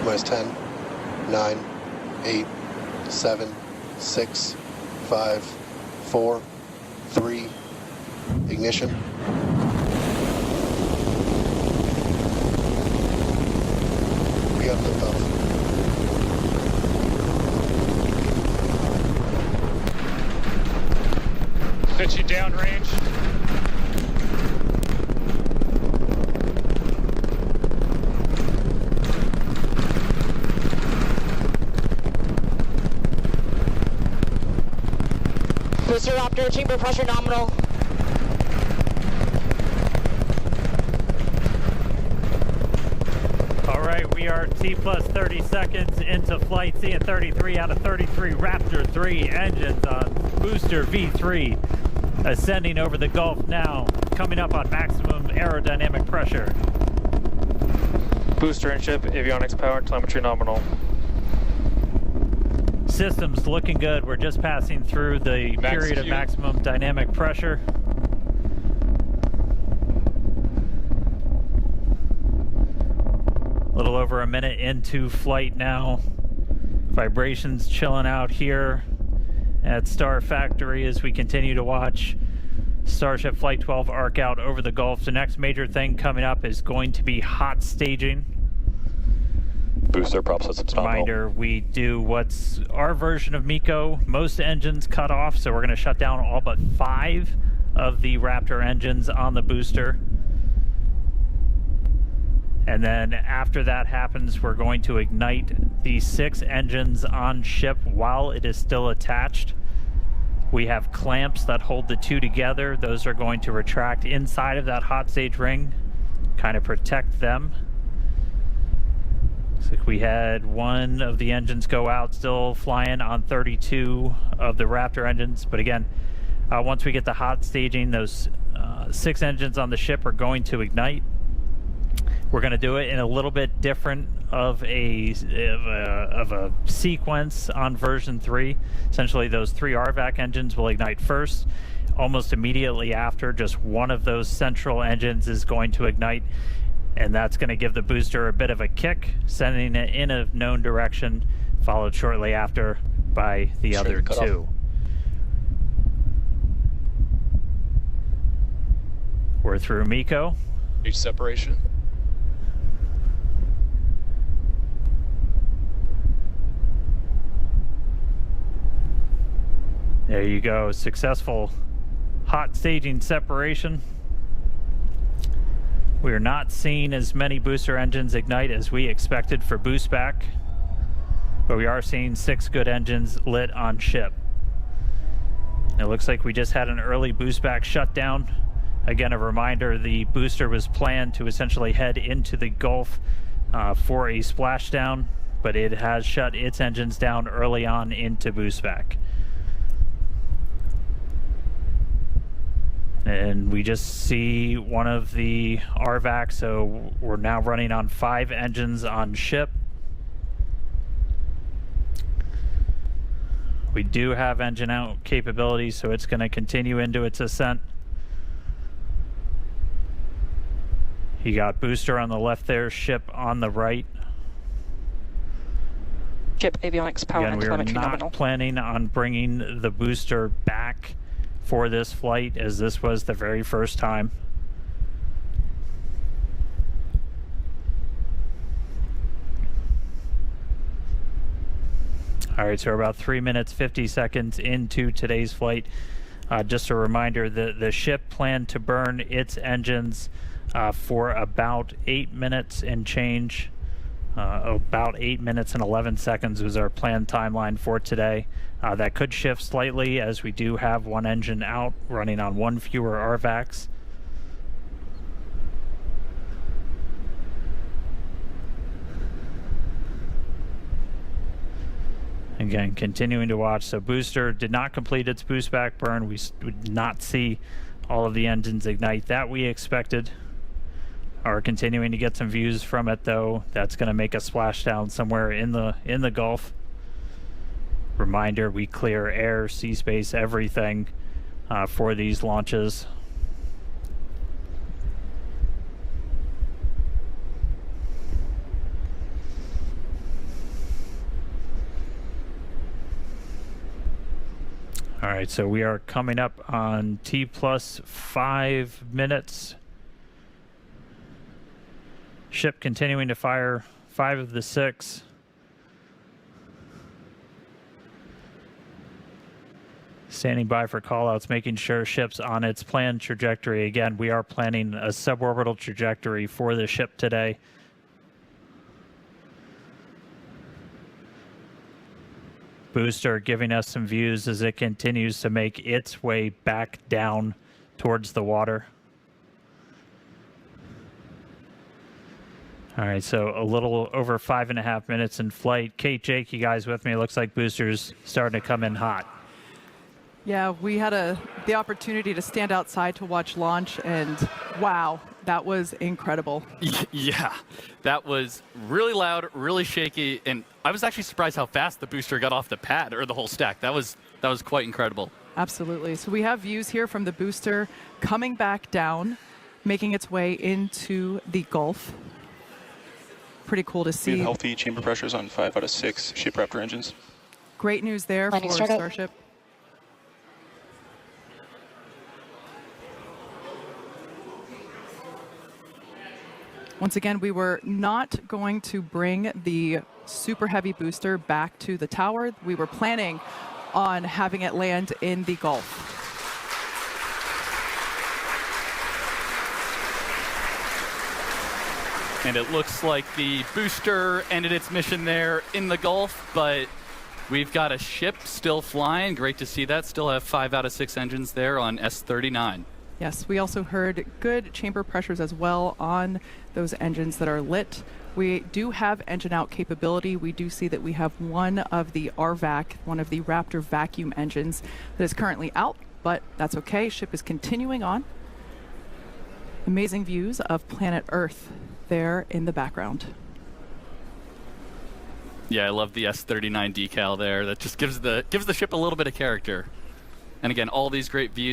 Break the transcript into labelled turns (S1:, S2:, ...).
S1: minus 10, 9, 8, 7, 6, 5, 4, 3, ignition. We got liftoff.
S2: Pitching downrange.
S3: Booster Raptor, chamber pressure nominal.
S4: All right, we are T plus 30 seconds into flight, seeing 33 out of 33 Raptor 3 engines on booster V3, ascending over the Gulf now, coming up on maximum aerodynamic pressure.
S2: Booster and ship, avionics, power, and telemetry nominal.
S4: Systems looking good. We're just passing through the period of maximum dynamic pressure. A little over a minute into flight now. Vibrations chilling out here at Star Factory as we continue to watch Starship Flight 12 arc out over the Gulf. The next major thing coming up is going to be hot staging.
S2: Booster prop systems nominal.
S4: Reminder, we do what's our version of MECO. Most engines cut off, so we're going to shut down all but 5 of the Raptor engines on the booster. And then after that happens, we're going to ignite the 6 engines on ship while it is still attached. We have clamps that hold the 2 together. Those are going to retract inside of that hot stage ring, kind of protect them. Looks like we had one of the engines go out, still flying on 32 of the Raptor engines. But again, once we get the hot staging, those 6 engines on the ship are going to ignite. We're going to do it in a little bit different of a sequence on version 3. Essentially, those 3 RVAC engines will ignite first. Almost immediately after, just one of those central engines is going to ignite, and that's going to give the booster a bit of a kick, sending it in a known direction, followed shortly after by the other 2. We're through MECO.
S2: Each separation.
S4: There you go, successful hot staging separation. We are not seeing as many booster engines ignite as we expected for boost back, but we are seeing 6 good engines lit on ship. It looks like we just had an early boost back shutdown. Again, a reminder, the booster was planned to essentially head into the Gulf for a splashdown, but it has shut its engines down early on into boost back. And we just see one of the RVAC, so we're now running on 5 engines on ship. We do have engine out capability, so it's going to continue into its ascent. You got booster on the left there, ship on the right.
S3: Ship, avionics, power, and telemetry nominal.
S4: We are not planning on bringing the booster back for this flight, as this was the very first time. All right, so we're about 3 minutes 50 seconds into today's flight. Just a reminder that the ship planned to burn its engines for about 8 minutes and change. About 8 minutes and 11 seconds was our planned timeline for today. That could shift slightly as we do have 1 engine out, running on 1 fewer RVACs. Again, continuing to watch. So booster did not complete its boost back burn. We would not see all of the engines ignite that we expected. Are continuing to get some views from it, though. That's going to make a splashdown somewhere in the Gulf. Reminder, we clear air, sea space, everything for these launches. All right, so we are coming up on T plus 5 minutes. Ship continuing to fire 5 of the 6. Standing by for callouts, making sure ship's on its planned trajectory. Again, we are planning a suborbital trajectory for the ship today. Booster giving us some views as it continues to make its way back down towards the water. All right, so a little over 5.5 minutes in flight. Kate, Jake, you guys with me? Looks like booster's starting to come in hot.
S5: Yeah, we had the opportunity to stand outside to watch launch, and wow, that was incredible.
S6: Yeah, that was really loud, really shaky, and I was actually surprised how fast the booster got off the pad, or the whole stack. That was quite incredible.
S5: Absolutely. So we have views here from the booster coming back down, making its way into the Gulf. Pretty cool to see.
S7: We have healthy chamber pressures on 5 out of 6 ship Raptor engines.
S5: Great news there for Starship. Once again, we were not going to bring the super heavy booster back to the tower. We were planning on having it land in the Gulf.
S6: And it looks like the booster ended its mission there in the Gulf, but we've got a ship still flying. Great to see that. Still have 5 out of 6 engines there on S39.
S5: Yes, we also heard good chamber pressures as well on those engines that are lit. We do have engine out capability. We do see that we have one of the RVAC, one of the Raptor vacuum engines that is currently out, but that's okay. Ship is continuing on. Amazing views of planet Earth there in the background.
S6: Yeah, I love the S39 decal there. That just gives the ship a little bit of character. And again, all these great views.